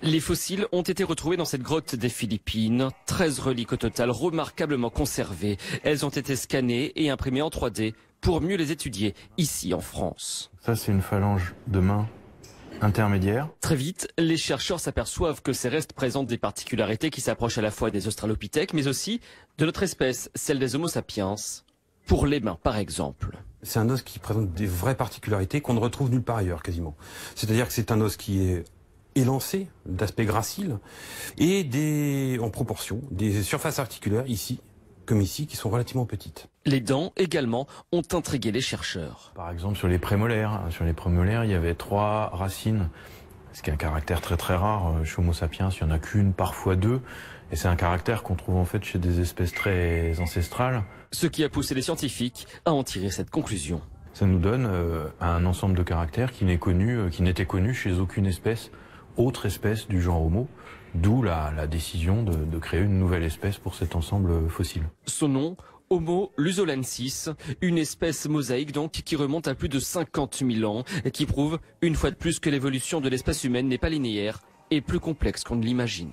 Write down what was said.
Les fossiles ont été retrouvés dans cette grotte des Philippines. 13 reliques au total, remarquablement conservées. Elles ont été scannées et imprimées en 3D pour mieux les étudier ici en France. Ça, c'est une phalange de main intermédiaire. Très vite, les chercheurs s'aperçoivent que ces restes présentent des particularités qui s'approchent à la fois des australopithèques, mais aussi de notre espèce, celle des Homo sapiens, pour les mains par exemple. C'est un os qui présente des vraies particularités qu'on ne retrouve nulle part ailleurs quasiment. C'est-à-dire que c'est un os qui est élancé, d'aspect gracile, et en proportion, des surfaces articulaires ici, comme ici, qui sont relativement petites. Les dents également ont intrigué les chercheurs. Par exemple sur les prémolaires. Sur les prémolaires, il y avait 3 racines, ce qui est un caractère très très rare. Chez Homo sapiens, il n'y en a qu'une, parfois 2. Et c'est un caractère qu'on trouve en fait chez des espèces très ancestrales. Ce qui a poussé les scientifiques à en tirer cette conclusion. Ça nous donne un ensemble de caractères qui n'était connu chez aucune autre espèce du genre Homo. D'où la décision de créer une nouvelle espèce pour cet ensemble fossile. Son nom, Homo lusolensis, une espèce mosaïque donc qui remonte à plus de 50 000 ans et qui prouve une fois de plus que l'évolution de l'espèce humaine n'est pas linéaire et plus complexe qu'on ne l'imagine.